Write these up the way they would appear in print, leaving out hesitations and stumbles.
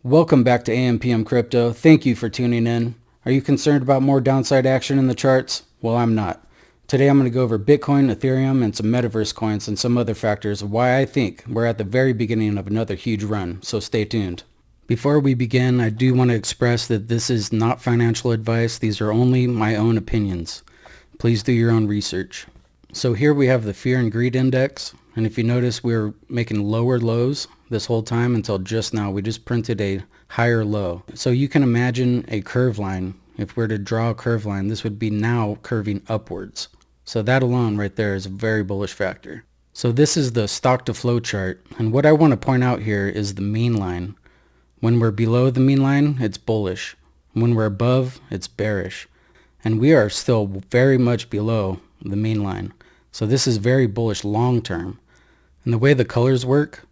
Welcome back to AM/PM Crypto. Thank you for tuning in. Are you concerned about more downside action in the charts? Well, I'm not. Today I'm going to go over Bitcoin, Ethereum, and some metaverse coins and some other factors of why I think we're at the very beginning of another huge run, so stay tuned. Before we begin, I do want to express that this is not financial advice. These are only my own opinions. Please do your own research. So here we have the Fear and Greed Index, and if you notice, we're making lower lows this whole time until just now. We just printed a higher low. So you can imagine a curve line. If we're to draw a curve line, this would be now curving upwards. So that alone right there is a very bullish factor. So this is the stock to flow chart, and what I want to point out here is the mean line. When we're below the mean line, it's bullish. When we're above, it's bearish. And we are still very much below the mean line. So this is very bullish long term. And the way the colors work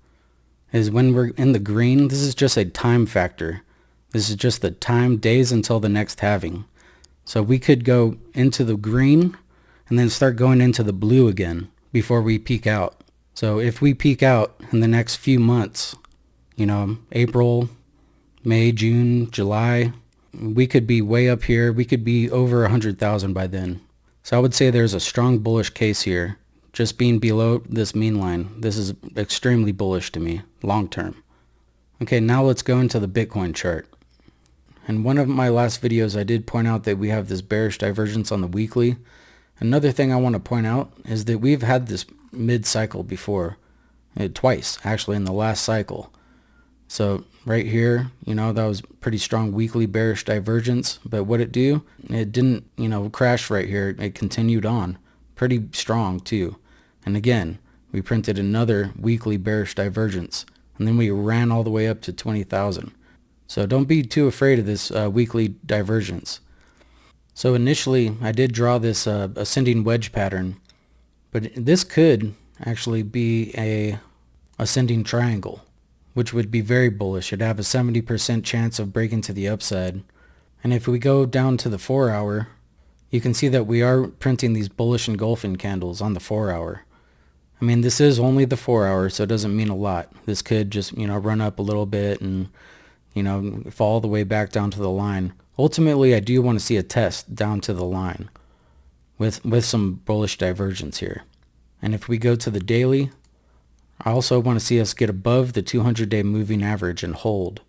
is when we're in the green, this is just a time factor. This is just the time, days until the next halving. So we could go into the green and then start going into the blue again before we peak out. So if we peak out in the next few months, April, May, June, July, we could be way up here. We could be over 100,000 by then. So I would say there's a strong bullish case here. Just being below this mean line, this is extremely bullish to me, long term. Okay, now let's go into the Bitcoin chart. In one of my last videos, I did point out that we have this bearish divergence on the weekly. Another thing I want to point out is that we've had this mid-cycle before, twice actually in the last cycle. So right here, that was pretty strong weekly bearish divergence, but what it didn't, crash right here. It continued on pretty strong too. And again, we printed another weekly bearish divergence, and then we ran all the way up to 20,000. So don't be too afraid of this weekly divergence. So initially, I did draw this ascending wedge pattern, but this could actually be a ascending triangle, which would be very bullish. It'd have a 70% chance of breaking to the upside. And if we go down to the 4 hour, you can see that we are printing these bullish engulfing candles on the 4 hour. I mean, this is only the 4 hour, so it doesn't mean a lot. This could just, run up a little bit and, fall all the way back down to the line. Ultimately, I do want to see a test down to the line with some bullish divergence here. And if we go to the daily, I also want to see us get above the 200-day moving average and hold.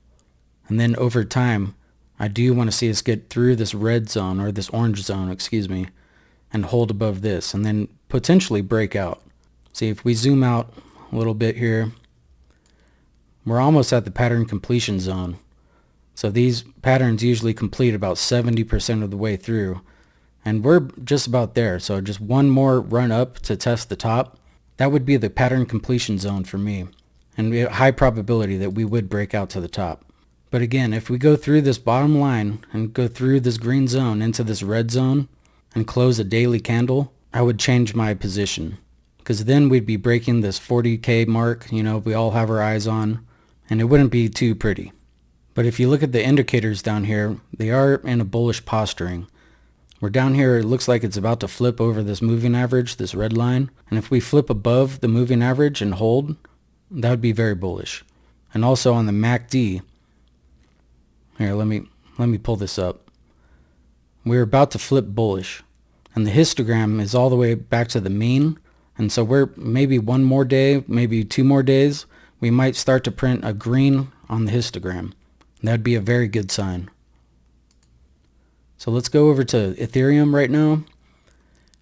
And then over time, I do want to see us get through this red zone, or this orange zone, and hold above this, and then potentially break out. See, if we zoom out a little bit here, we're almost at the pattern completion zone. So these patterns usually complete about 70% of the way through, and we're just about there. So just one more run up to test the top. That would be the pattern completion zone for me, and we have high probability that we would break out to the top. But again, if we go through this bottom line and go through this green zone into this red zone and close a daily candle, I would change my position, because then we'd be breaking this 40K mark, we all have our eyes on, and it wouldn't be too pretty. But if you look at the indicators down here, they are in a bullish posturing. We're down here, it looks like it's about to flip over this moving average, this red line. And if we flip above the moving average and hold, that would be very bullish. And also on the MACD, here, let me pull this up. We're about to flip bullish, and the histogram is all the way back to the mean. And so we're maybe one more day, maybe 2 more days, we might start to print a green on the histogram. That'd be a very good sign. So let's go over to Ethereum right now.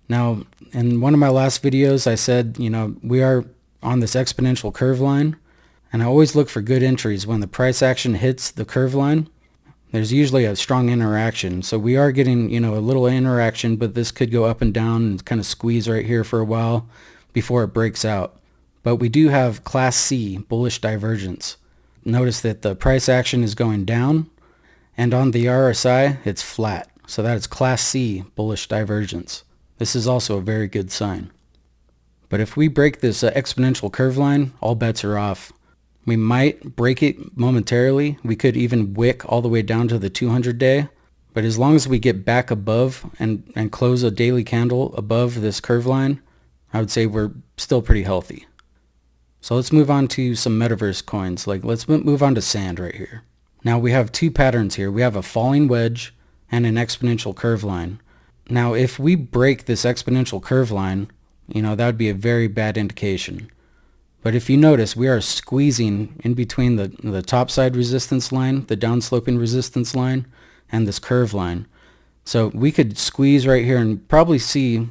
Now, in one of my last videos, I said, we are on this exponential curve line, and I always look for good entries when the price action hits the curve line. There's usually a strong interaction. So we are getting, a little interaction, but this could go up and down and kind of squeeze right here for a while before it breaks out. But we do have Class C, bullish divergence. Notice that the price action is going down, and on the RSI, it's flat. So that is Class C, bullish divergence. This is also a very good sign. But if we break this exponential curve line, all bets are off. We might break it momentarily. We could even wick all the way down to the 200-day. But as long as we get back above and close a daily candle above this curve line, I would say we're still pretty healthy. So let's move on to some metaverse coins. Let's move on to Sand right here. Now we have two patterns here. We have a falling wedge and an exponential curve line. Now if we break this exponential curve line, that would be a very bad indication. But if you notice, we are squeezing in between the top side resistance line, the downsloping resistance line, and this curve line. So we could squeeze right here and probably see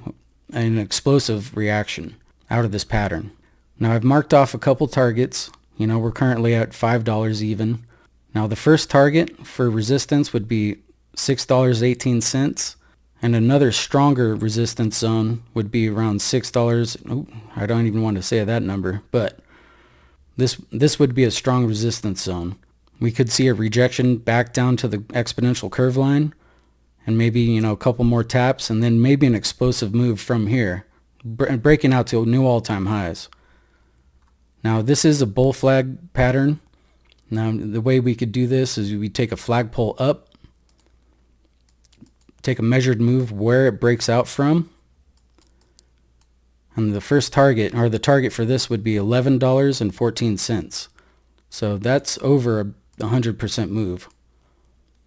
an explosive reaction out of this pattern. Now I've marked off a couple targets. We're currently at $5 even. Now the first target for resistance would be $6.18, and another stronger resistance zone would be around $6. Oh, I don't even want to say that number, but this would be a strong resistance zone. We could see a rejection back down to the exponential curve line, and maybe a couple more taps, and then maybe an explosive move from here, breaking out to new all-time highs. Now this is a bull flag pattern. Now the way we could do this is we take a flagpole up, take a measured move where it breaks out from, and the first target, or the target for this, would be $11.14. So that's over a 100% move.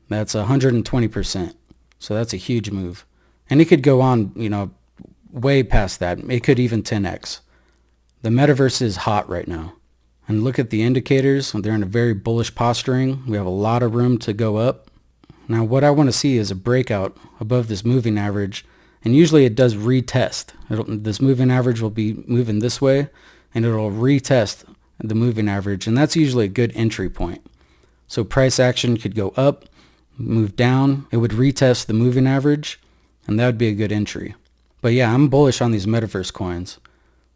That's 120%. So that's a huge move. And it could go on, way past that. It could even 10x. The metaverse is hot right now. And look at the indicators. They're in a very bullish posturing. We have a lot of room to go up. Now what I want to see is a breakout above this moving average. And usually it does retest. This moving average will be moving this way, and it'll retest the moving average. And that's usually a good entry point. So price action could go up, move down. It would retest the moving average, and that would be a good entry. But yeah, I'm bullish on these metaverse coins.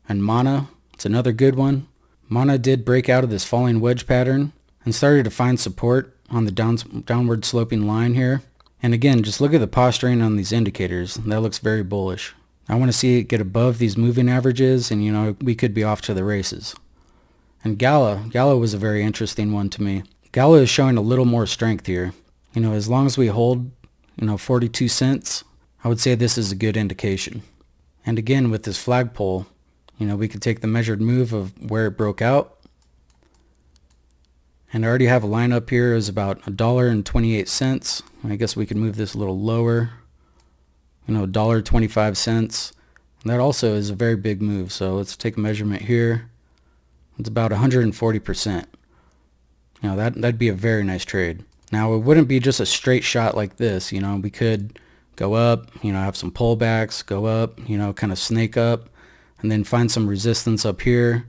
And Mana, it's another good one. Mana did break out of this falling wedge pattern and started to find support on the downward sloping line here. And again, just look at the posturing on these indicators. That looks very bullish. I want to see it get above these moving averages, and we could be off to the races. And GALA was a very interesting one to me. GALA is showing a little more strength here. As long as we hold, 42 cents, I would say this is a good indication. And again, with this flagpole, we could take the measured move of where it broke out. And I already have a line up here is about $1.28. I guess we could move this a little lower, $1.25. And that also is a very big move. So let's take a measurement here. It's about 140%. That'd be a very nice trade. Now it wouldn't be just a straight shot like this. We could go up, have some pullbacks, go up, kind of snake up, and then find some resistance up here.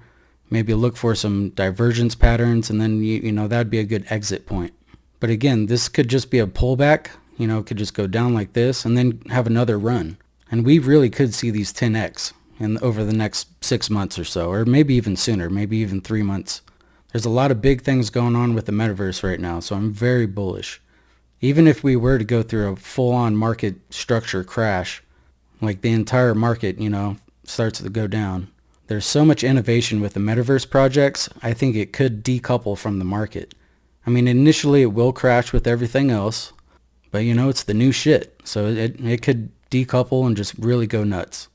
Maybe look for some divergence patterns, and then that'd be a good exit point. But again, this could just be a pullback. It could just go down like this and then have another run. And we really could see these 10x over the next 6 months or so, or maybe even sooner, maybe even 3 months. There's a lot of big things going on with the metaverse right now, so I'm very bullish. Even if we were to go through a full-on market structure crash, like the entire market, starts to go down, there's so much innovation with the metaverse projects, I think it could decouple from the market. I mean, initially it will crash with everything else, but it's the new shit, so it could decouple and just really go nuts.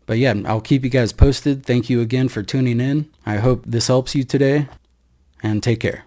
But yeah, I'll keep you guys posted. Thank you again for tuning in. I hope this helps you today, and take care.